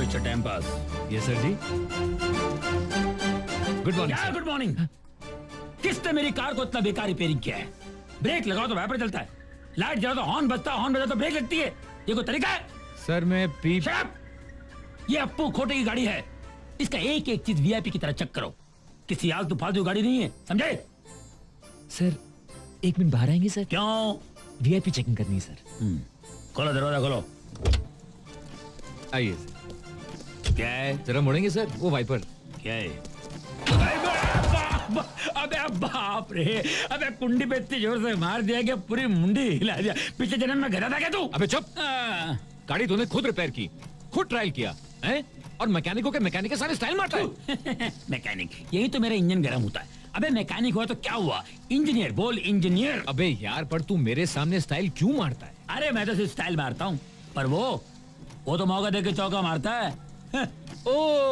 Mister time pass. Yes sir ji. Good morning. क्या good morning? किसने मेरी कार को इतना बेकार रिपेयरिंग किया है? ब्रेक लगाओ तो वाइपर चलता है, लाइट जलाओ तो हॉर्न बजता है, हॉर्न बजा तो ब्रेक लगती है। ये कोई तरीका है? सर मैं पी। Shut up! ये अप्पू खोटे की गाड़ी है, इसका एक एक चीज वीआईपी की तरह चेक करो। किसी आलतू फालतू गाड़ी नहीं है, समझे? सर 1 मिनट बाहर आएंगे सर? क्यों? वीआईपी चेकिंग करनी है सर। खोलो दरवाजा खोलो। आइए सर। क्या है? जरा मुड़ेंगे सर, वो वाइपर। क्या है? अबे बाप रे, अबे कुंडी पे इतनी जोर से मार दिया कि पूरी मुंडी हिला दिया। पिछले जन्म में गधा था क्या तू? अबे चुप। गाड़ी तूने खुद रिपेयर की, खुद ट्रायल किया है, और मैकेनिकों के मैकेनिक के सारे स्टाइल मारता है। मैकेनिक, यही तो मेरा इंजन गर्म होता है। अबे मैकेनिक हुआ तो क्या हुआ? इंजीनियर बोल, इंजीनियर। अबे यार, पर तू मेरे सामने स्टाइल क्यों मारता है? अरे मैं तो सिर्फ स्टाइल मारता हूँ, पर वो तो मौका देके चौका मारता है। ओ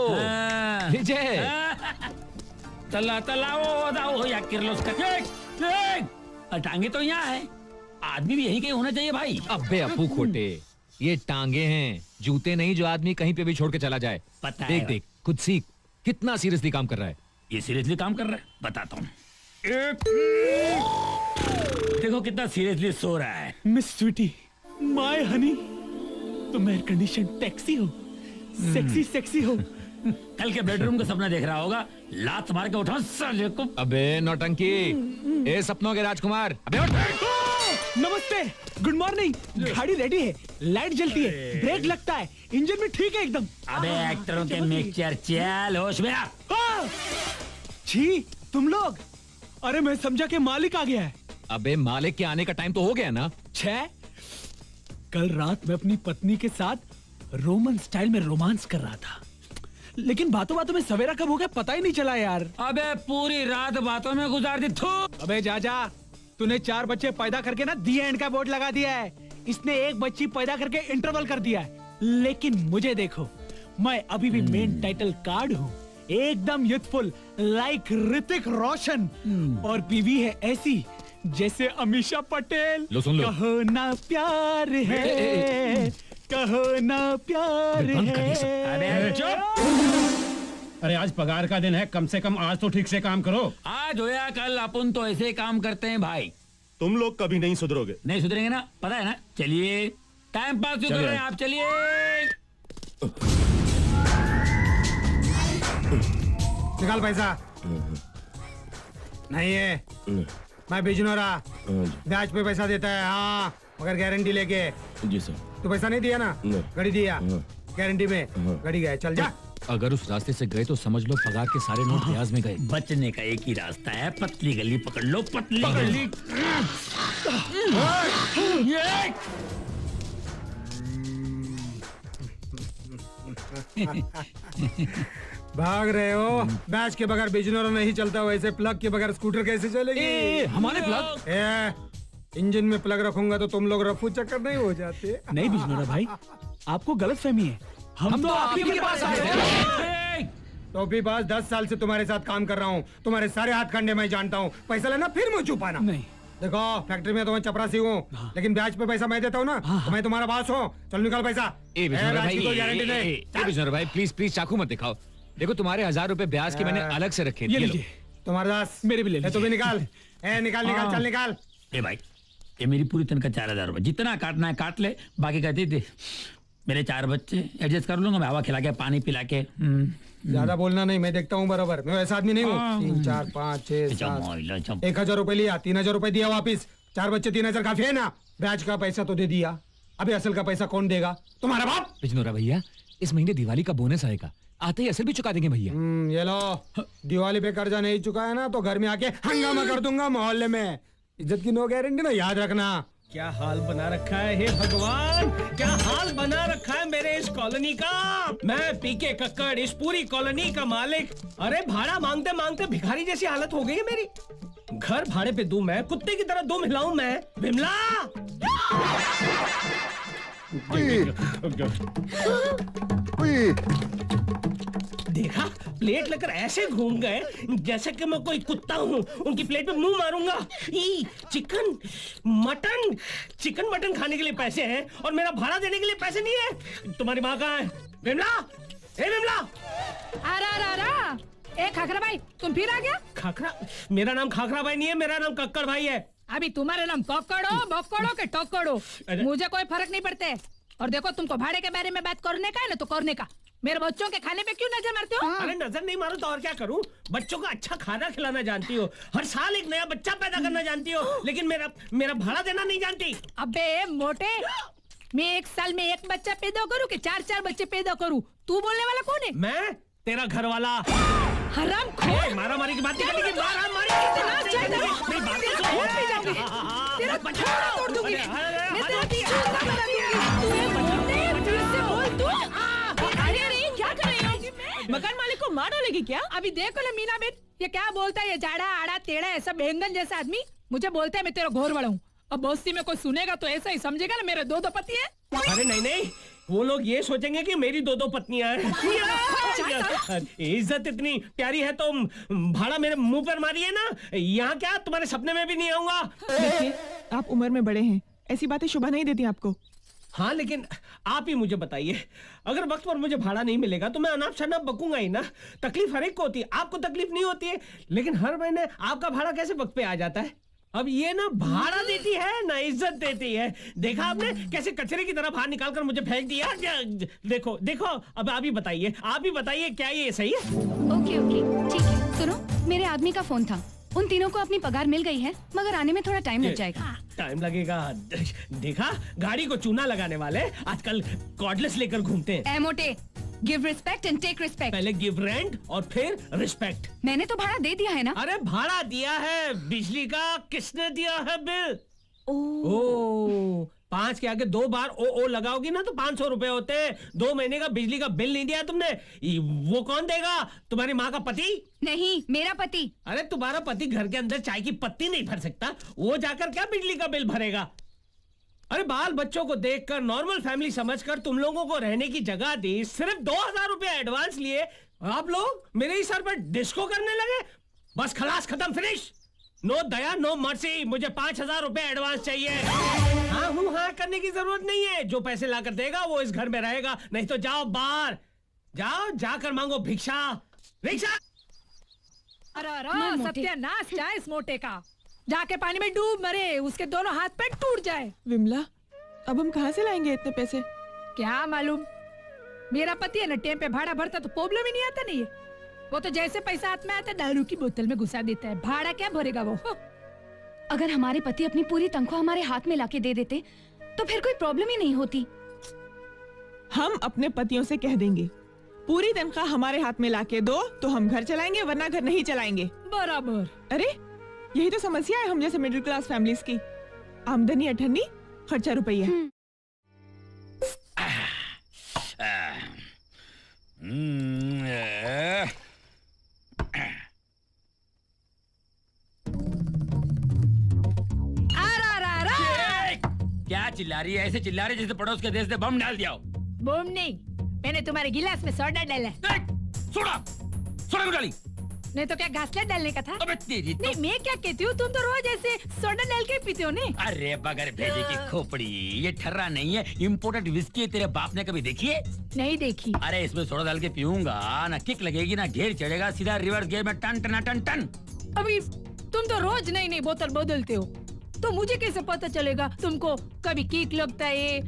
हाँ। विजय। तला तला वो या किर्लोस्कर। टांगे तो यहाँ है, आदमी भी यही कहीं होना चाहिए भाई। अबे अपू खोटे, ये टांगे हैं, जूते नहीं जो आदमी कहीं पे भी छोड़ के चला जाए। पता देख है। देख, खुद सीख, कितना सीरियसली काम कर रहा है। ये सीरियसली काम कर रहा है, बताता हूँ। देखो कितना सीरियसली सो रहा है। मिस स्वीटी, माय हनी, तुम एयर कंडीशन टैक्सी हो, सेक्सी सेक्सी हो। कल के बेडरूम का सपना देख रहा होगा, लात मार के उठा साले को। अबे नौटंकी, ए सपनों के राजकुमार, अबे उठ। नमस्ते, गुड मॉर्निंग। गाड़ी रेडी है, लाइट जलती है, ब्रेक लगता है, इंजन भी ठीक है एकदम। अबे एक्टरों के मिक्सचर, चल होश में आ। छी, तुम लोग? अरे मैं समझा कि मालिक आ गया है। अबे मालिक के आने का टाइम तो हो गया ना। छह, कल रात मैं अपनी पत्नी के साथ रोमन स्टाइल में रोमांस कर रहा था, लेकिन बातों बातों में सवेरा कब हो गया पता ही नहीं चला यार। अबे पूरी रात बातों में गुजार दी। थू। अबे जा, तूने 4 बच्चे पैदा करके ना दी एंड का बोर्ड लगा दिया है। इसने 1 बच्ची पैदा करके इंटरवल कर दिया है। लेकिन मुझे देखो, मैं अभी भी मेन टाइटल कार्ड हूँ, एकदम यूथफुल लाइक ऋतिक रोशन, और बीवी है ऐसी जैसे अमीषा पटेल। लो सुन लो। कहो ना प्यार है, कहो ना प्यार है। अबे चुप। अरे आज पगार का दिन है, कम से कम आज तो ठीक से काम करो। आज हो या कल, अपन तो ऐसे ही काम करते हैं भाई। तुम लोग कभी नहीं सुधरोगे। नहीं सुधरेंगे ना, पता है ना। चलिए, टाइम पास क्यों कर रहे हैं आप? चलिए। निकाल पैसा। नहीं है, मैं बिजनोरा, ब्याज पे पैसा देता है। हाँ, मगर गारंटी लेके। जी सर। तू पैसा नहीं दिया ना? गाड़ी दिया गारंटी में, गाड़ी गया। चल जा। अगर उस रास्ते से गए तो समझ लो पगार के सारे नोट ब्याज में गए। बचने का एक ही रास्ता है, पतली गली पकड़ लो, पतली गली। भाग रहे हो? बैच के बगैर बिजनोरा नहीं चलता, वैसे प्लग के बगैर स्कूटर कैसे चलेगी? हमारे प्लग। इंजन में प्लग रखूंगा तो तुम लोग रफू चक्कर नहीं हो जाते? नहीं बिजनोरा भाई, आपको गलत फहमी है। हम तो आप ही के पास आए हैं। तो भी बस 10 साल से तुम्हारे साथ काम कर रहा हूँ, तुम्हारे सारे हाथ खंडे मैं जानता हूँ। पैसा लेना फिर मुझे छुपाना नहीं। देखो, फैक्ट्री में तो मैं चपरासी हूँ, लेकिन ब्याज पे पैसा मैं देता हूँ ना, तो मैं तुम्हारा बॉस हूँ। चलो निकाल पैसा। ब्याज की कोई गारंटी नहीं। बिजनोरा भाई प्लीज चाकू मत दिखाओ। देखो तुम्हारे 1000 रुपए ब्याज के मैंने अलग से रखे। ये लीजिए। तुम्हारे दास मेरे भी ले लीजिए। तू भी निकाल। निकाल निकाल, चल निकाल। ए भाई, ये मेरी पूरी तनख्वाह 4000 रुपए, जितना काटना है काट ले, बाकी कहते थे मेरे 4 बच्चे एडजस्ट कर लूंगा मैं, हवा खिला के, पानी पिला के। ज्यादा बोलना नहीं, मैं देखता हूँ बराबर, मैं वैसा आदमी नहीं हूँ। 3 4 5 6 7 1000 रुपए लिया, 3000 रुपए दिया वापिस। 4 बच्चे 3000 काफी है ना? ब्याज का पैसा तो दे दिया, अभी असल का पैसा कौन देगा? तुम्हारा बाप। बिजनोरा भैया, इस महीने दिवाली का बोनस आएगा, आते ही असल भी चुका देंगे भैया। ये लो, दिवाली पे कर्जा नहीं चुकाया ना तो घर में आके हंगामा कर दूंगा मोहल्ले में। इज्जत की नो गारंटी ना, याद रखना। क्या हाल बना रखा है हे भगवान, क्या हाल बना रखा है मेरे इस कॉलोनी का। मैं पीके कक्कड़, इस पूरी कॉलोनी का मालिक। अरे भाड़ा मांगते मांगते भिखारी जैसी हालत हो गई है मेरी। घर भाड़े पे दूं मैं, कुत्ते की तरह दुम हिलाऊं मैं। विमला, देखा, प्लेट लेकर ऐसे घूम गए जैसे कि मैं कोई कुत्ता हूँ, उनकी प्लेट पे मुंह मारूंगा। चिकन मटन खाने के लिए पैसे हैं और मेरा भाड़ा देने के लिए पैसे नहीं है। तुम्हारी माँ कहाँ है? विमला, ए विमला। ए खाखरा भाई, तुम फिर आ गया? खाखरा? मेरा नाम खाखरा भाई नहीं है, मेरा नाम कक्कड़ भाई है। अभी तुम्हारे नाम कक्कड़ हो, बक्कड़ हो के टक्कड़ हो, मुझे कोई फर्क नहीं पड़ते। और देखो, तुमको भाड़े के बारे में बात करने का है ना तो करने का। मेरे बच्चों के खाने पे क्यों नजर मारते हो? अरे नजर नहीं मारो तो और क्या करूं? बच्चों को अच्छा खाना खिलाना जानती हो, हर साल एक नया बच्चा पैदा करना जानती हो, लेकिन मेरा भाड़ा देना नहीं जानती। अबे मोटे, मैं एक साल में एक बच्चा पैदा करूं कि 4-4 बच्चे पैदा करूं? तू बोलने वाला कौन है? मैं तेरा घर वाला। हराम खोर। मारा मारी की बात नहीं करनी, मारा मारी तेरा छोड़ा तोड़ दूंगी मैं तेरा पीछे ना बना दूंगी। तू ये मोटे फिर से बोल तू। अरे क्या कर रही हो? मकान मालिक को मार डालेगी क्या? अभी देखो ना मीना बेट, ये क्या बोलता है? ये जाड़ा आड़ा टेढ़ा ऐसा बैंगन जैसा आदमी मुझे बोलता है मैं तेरा घोर वाला हूँ। अब बस्ती में कोई सुनेगा तो ऐसा ही समझेगा ना मेरे 2 पति है। अरे नहीं नहीं, वो लोग ये सोचेंगे कि मेरी 2 पत्नियां हैं। इज्जत इतनी प्यारी है तो भाड़ा मेरे मुंह पर मारी है ना। यहाँ क्या तुम्हारे सपने में भी नहीं आऊंगा। देखिए, आप उम्र में बड़े हैं, ऐसी बातें शोभा नहीं देती आपको। हाँ लेकिन आप ही मुझे बताइए, अगर वक्त पर मुझे भाड़ा नहीं मिलेगा तो मैं अनाप शनाप बकूंगा ही ना। तकलीफ हर एक को होती है, आपको तकलीफ नहीं होती है, लेकिन हर महीने आपका भाड़ा कैसे वक्त पे आ जाता है? अब ये ना भाड़ा देती है ना इज्जत देती है। देखा आपने कैसे कचरे की तरह बाहर निकालकर मुझे फेंक दिया? देखो देखो, अब आप ही बताइए क्या ये सही है? ओके ठीक है। सुनो, मेरे आदमी का फोन था, उन तीनों को अपनी पगार मिल गई है, मगर आने में थोड़ा टाइम लग जाएगा। टाइम लगेगा? देखा, गाड़ी को चूना लगाने वाले आजकल कॉर्डलेस लेकर घूमते हैं। मोटे, give respect and take respect. पहले गिव रेंट और फिर रिस्पेक्ट। मैंने तो भाड़ा दे दिया है ना। अरे भाड़ा दिया है, बिजली का किसने दिया है बिल? ओ 5 के आगे 2 बार ओ लगाओगी ना तो 500 रुपए होते हैं। 2 महीने का बिजली का बिल नहीं दिया तुमने, वो कौन देगा? तुम्हारी माँ का पति? नहीं, मेरा पति। अरे तुम्हारा पति घर के अंदर चाय की पत्ती नहीं भर सकता, वो जाकर क्या बिजली का बिल भरेगा? अरे बाल बच्चों को देखकर नॉर्मल फैमिली समझकर तुम लोगों को रहने की जगह दी, सिर्फ 2000 रुपए एडवांस लिए, आप लोग मेरे ही सर पर डिस्को करने लगे। बस खलास, खत्म, फिनिश। नो दया नो मर्सी, मुझे 5000 रुपए एडवांस चाहिए। हाँ करने की जरूरत नहीं है, जो पैसे लाकर देगा वो इस घर में रहेगा, नहीं तो जाओ बाहर, जाओ जाकर मांगो भिक्षा। भिक्षा? अरे सत्यानाश जाए इस मोटे का, जाके पानी में डूब मरे, उसके दोनों हाथ पैर टूट जाए। विमला, अब हम कहाँ से लाएंगे इतने पैसे? क्या मालूम, मेरा पति है ना टेम पे भाड़ा भरता तो प्रॉब्लम ही नहीं आता नहीं। वो तो जैसे पैसा हाथ में आता दारू की बोतल में घुसा देता है, भाड़ा क्या भरेगा वो। अगर हमारे पति अपनी पूरी तनख्वाह हमारे हाथ में लाके दे देते तो फिर कोई प्रॉब्लम ही नहीं होती। हम अपने पतियों से कह देंगे पूरी तनख्वाह हमारे हाथ में लाके दो तो हम घर चलाएंगे, वरना घर नहीं चलाएंगे। बराबर। अरे यही तो समस्या है हम जैसे मिडिल क्लास फैमिलीज की। आमदनी 98, खर्चा रुपया। क्या चिल्ला रही है? ऐसे चिल्ला रही है जैसे पड़ोस के देश ने बम डाल दिया हो। बम नहीं, मैंने तुम्हारे गिलास में सोडा डाला। सोडा डाली नहीं तो क्या घासलेट डालने का था? अबे तेरी तो... नहीं, मैं क्या कहती हूँ, तुम तो रोज ऐसे सोडा डाल के पीते हो नहीं? अरे बगैर भेजे की खोपड़ी, ये ठर्रा नहीं है, इम्पोर्टेड विस्की है। तेरे बाप ने कभी देखी है? नहीं देखी। अरे इसमें सोडा डाल के पीऊंगा ना किक लगेगी ना घेर चढ़ेगा, सीधा रिवर्स गियर में टन टन टन टन। अभी तुम तो रोज नई नई बोतल बदलते हो, तो मुझे कैसे पता चलेगा तुमको कभी किक लगता है,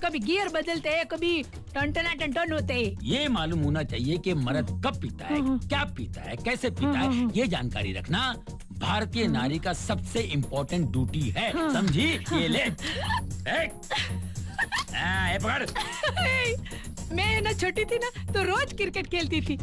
कभी गियर बदलते हैं, कभी टन टन होते हैं। ये मालूम होना चाहिए कि मर्द कब पीता है, क्या पीता है, कैसे पीता है, ये जानकारी रखना भारतीय नारी का सबसे इम्पोर्टेंट ड्यूटी है, समझी? ये ले, ये पकड़। मैं ना छोटी थी ना तो रोज क्रिकेट खेलती थी।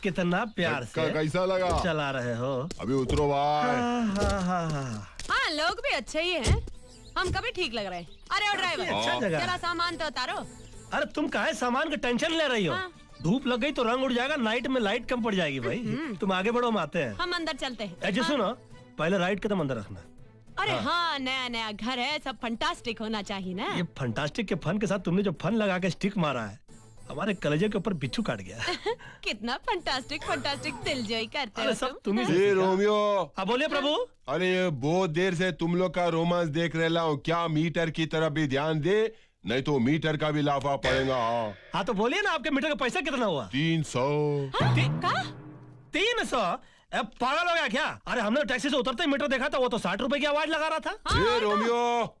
कितना प्यार से कैसा लगा चला रहे हो? अभी उतरो भाई। हाँ लोग भी अच्छे ही हैं, हम कभी ठीक लग रहे हैं। अरे ओ ड्राइवर, अच्छा जगह। जरा सामान तो उतारो। अरे तुम काहे सामान का टेंशन ले रही हो? धूप लग गई तो रंग उड़ जाएगा, नाइट में लाइट कम पड़ जाएगी भाई। तुम आगे बढ़ो, हम आते हैं। हम अंदर चलते हैं। ऐसे सुनो, पहले राइट कदम अंदर रखना। अरे हाँ, नया नया घर है, सब फंटास्टिक होना चाहिए ना। ये फंटास्टिक के फन के साथ तुमने जो फन लगा के स्टिक मारा है, हमारे कलेजे के ऊपर बिच्छू काट गया। कितना फंटास्टिक फंटास्टिक दिल जोई करते हो सब तुम। तुम्हें। ये रोमियो, हाँ बोलिए प्रभु। अरे ये बहुत देर से तुम लोग का रोमांस देख रहा हूँ, क्या मीटर की तरफ भी ध्यान दे, नहीं तो मीटर का भी लाफा पड़ेगा। हाँ तो बोलिए ना, आपके मीटर का पैसा कितना हुआ? 300। 300? पागल हो गया क्या? अरे हमने टैक्सी से उतरते ही मीटर देखा था, वो तो 60 रुपए की आवाज लगा रहा था। ये रोमियो,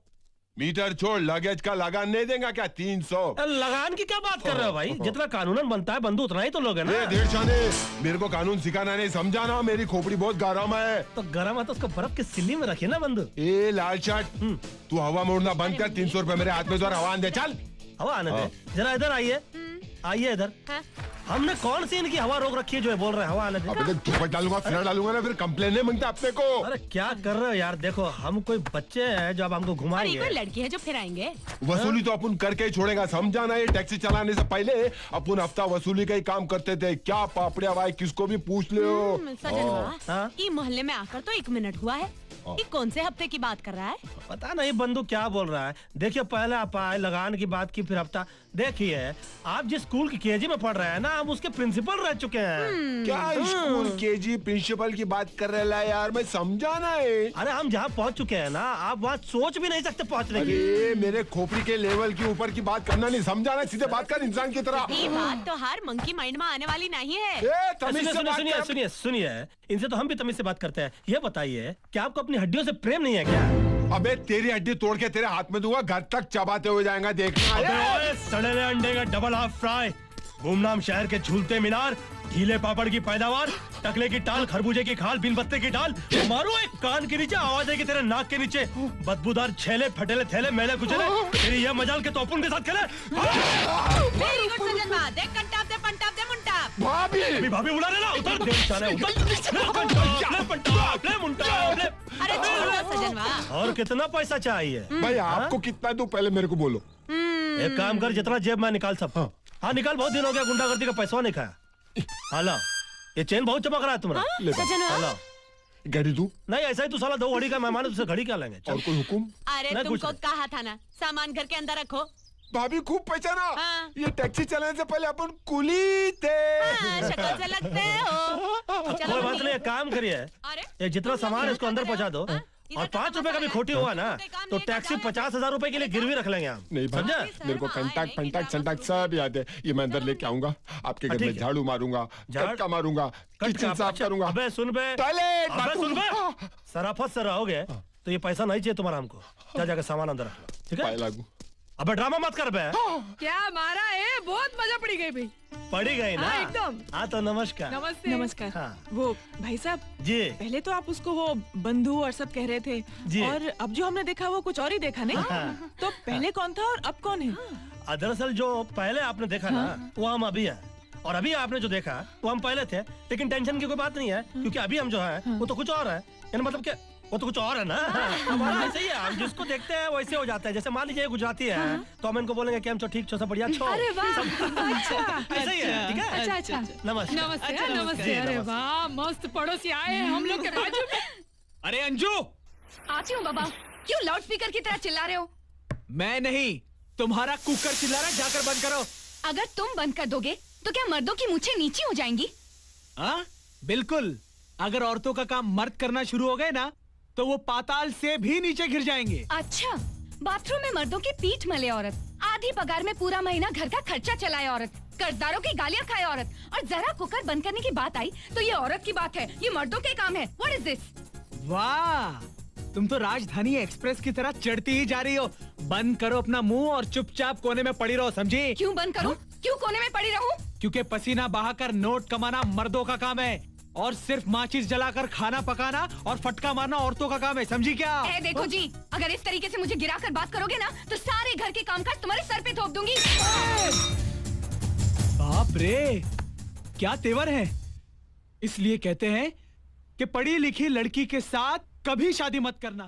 मीटर छोड़, लगेज का लगान नहीं देगा क्या? 300। लगान की क्या बात कर रहे हो भाई? जितना कानूनन बनता है बंधु उतना ही तो लोग है ना। देर शाने, मेरे को कानून सिखाना नहीं, समझाना। मेरी खोपड़ी बहुत गरम है। तो गरम है तो उसको बर्फ की सिल्ली में रखिए ना बंधु। ए लाल शर्ट, तू हवा मोड़ना बंद कर। 300 रुपए मेरे हाथ में जो हवा आने दे। चल हवा आने दे। जरा इधर आइए, आइए इधर। हमने कौन सी इनकी हवा रोक रखी है जो बोल रहे हैं हवा आने दे? अबे धूप डालूंगा, फिर डालूंगा ना, फिर कंप्लेन नहीं मांगता अपने को। अरे क्या कर रहे हो यार? देखो हम कोई बच्चे हैं जो अब हमको घुमाएंगे। कोई लड़की है जो फिर आएंगे। वसूली तो अपन करके ही छोड़ेगा, समझाना। ये टैक्सी चलाने से पहले अपन हफ्ता वसूली का ही काम करते थे। क्या पापड़िया भाई, किसको भी पूछ लो। सजनवा, ये मोहल्ले में आकर तो 1 मिनट हुआ है, ये कौन से हफ्ते की बात कर रहा है? पता नहीं बंधु क्या बोल रहा है। देखिए पहले आप आए, लगान की बात की, फिर हफ्ता। देखिए आप जिस स्कूल की केजी में पढ़ रहे हैं ना, हम उसके प्रिंसिपल रह चुके हैं। क्या स्कूल केजी प्रिंसिपल की बात कर रहे हैं यार? मैं समझाना है। अरे हम जहाँ पहुँच चुके हैं ना, आप वहाँ सोच भी नहीं सकते पहुँचने की। अरे मेरे खोपड़ी के लेवल के ऊपर की बात करना नहीं, समझाना। सीधे बात कर इंसान की तरह। ये बात तो हर मंकी माइंड में आने वाली नहीं है। सुनिए सुनिए सुनिए, इनसे तो हम भी तमीज से बात करते हैं। ये बताइए कि आपको अपनी हड्डियों से प्रेम नहीं है क्या? अबे तेरी हड्डी तोड़ के तेरे हाथ में दूंगा, घर तक चबाते हुए जाएगा, देखना। सड़े अंडे का डबल हाफ फ्राई, गुमनाम शहर के झूलते मीनार, गीले पापड़ की पैदावार, टकले की टाल, खरबूजे की खाल, बिन पत्ते की डाल, मारो एक कान के नीचे, आवाज आएगी तेरे नाक के नीचे, बदबूदार छेले, फटेले थैले, मैले कुचले, तेरी ये मजाल के तो अपन के साथ खेले। वेरी गुड सजनवा, देख कंटाप दे, पंटाप दे, मुंटाप। भाभी भाभी बुला रहे ना, उतर दे साले, उतर। ले कंटाप, ले पंटाप, ले मुंटाप, ले। अरे छोड़ो सजनवा। और कितना पैसा चाहिए भाई? आपको कितना दूं पहले मेरे को बोलो। एक काम कर, जितना जेब में निकाल सब। हाँ निकाल, बहुत दिन हो गया गुंडागर्दी का पैसा नहीं खाया। हाला, ये चेन बहुत चमक रहा है तुम्हारा। हाला घड़ी तू नहीं, ऐसा ही तू साला 2 घड़ी का मेहमान है, तुझसे घड़ी क्या लेंगे? और कोई हुकुम? अरे तुमको कहा था ना, सामान घर के अंदर रखो। भाभी खूब पहचाना। हाँ। ये टैक्सी चलाने से पहले अपन कुली थे। शक्ल से लगते हो। कोई बात नहीं, काम करिए, ये जितना सामान है इसको अंदर पहुंचा दो, और 5 रुपए का भी खोटी हुआ ना तो टैक्सी 50,000 रुपए के लिए गिरवी रख लेंगे हम। नहीं समझा? मेरे को कंटाक्ट फंटाक्ट संटाक्ट सब याद है। ये मैं अंदर लेके आऊंगा, आपके घर में झाड़ू मारूंगा, कटका मारूंगा, किचन साफ करूंगा। अबे सुन बे, अबे सुन बे, सराफत से रहोगे तो ये पैसा नहीं चाहिए तुम्हारा हमको। जा जाकर सामान अंदर रख लो, ठीक है? लागू। अबे ड्रामा मत कर बे। क्या मारा है? बहुत मजा पड़ी गई भाई। पड़ी गई ना? हाँ, एकदम। हाँ तो नमस्कार। नमस्ते। नमस्कार। हाँ। वो भाई साहब जी, पहले तो आप उसको वो बंधु और सब कह रहे थे जी। और अब जो हमने देखा वो कुछ और ही देखा नहीं। तो पहले कौन था और अब कौन है? दरअसल जो पहले आपने देखा ना वो हम अभी है, और अभी आपने जो देखा वो हम पहले थे। लेकिन टेंशन की कोई बात नहीं है, क्योंकि अभी हम जो है वो तो कुछ और है। यानी मतलब क्या, वो तो कुछ और है ना। हमारा ऐसे ही है, हम जिसको देखते हैं वैसे हो जाता है। जैसे मान लीजिए गुजराती है तो हम इनको बोलेंगे कि हम ठीक छो, सब बढ़िया छो। अरे वाह, ऐसे ही है, ठीक है? अच्छा अच्छा। नमस्ते। नमस्ते। अच्छा, नमस्ते। अरे वाह, मस्त पड़ोसी आए हैं हम लोग के बाजू में। अरे अंजू, आती हूँ बाबा। क्यों लाउडस्पीकर की तरह चिल्ला रहे हो? मैं नहीं, तुम्हारा कुकर चिल्ला रहा है, जाकर बंद करो। अगर तुम बंद कर दोगे तो क्या मर्दों की मूछें नीची हो जाएंगी? हाँ बिल्कुल, अगर औरतों का काम मर्द करना शुरू हो गए ना तो वो पाताल से भी नीचे गिर जाएंगे। अच्छा, बाथरूम में मर्दों की पीठ मले औरत, आधी पगार में पूरा महीना घर का खर्चा चलाए औरत, कर्जदारों की गालियां खाए औरत, और जरा कुकर बंद करने की बात आई तो ये औरत की बात है, ये मर्दों के काम है। What is this? वाह, तुम तो राजधानी एक्सप्रेस की तरह चढ़ती ही जा रही हो। बंद करो अपना मुंह और चुपचाप कोने में पड़ी रहो, समझी? क्यों बंद करूं? क्यों कोने में पड़ी रहूं? क्योंकि पसीना बहाकर नोट कमाना मर्दों का काम है और सिर्फ माचिस जलाकर खाना पकाना और फटका मारना औरतों का काम है, समझी क्या? देखो जी, अगर इस तरीके से मुझे गिराकर बात करोगे ना तो सारे घर के कामकाज तुम्हारे सर पे थोप दूंगी। बाप रे, क्या तेवर है। इसलिए कहते हैं कि पढ़ी लिखी लड़की के साथ कभी शादी मत करना।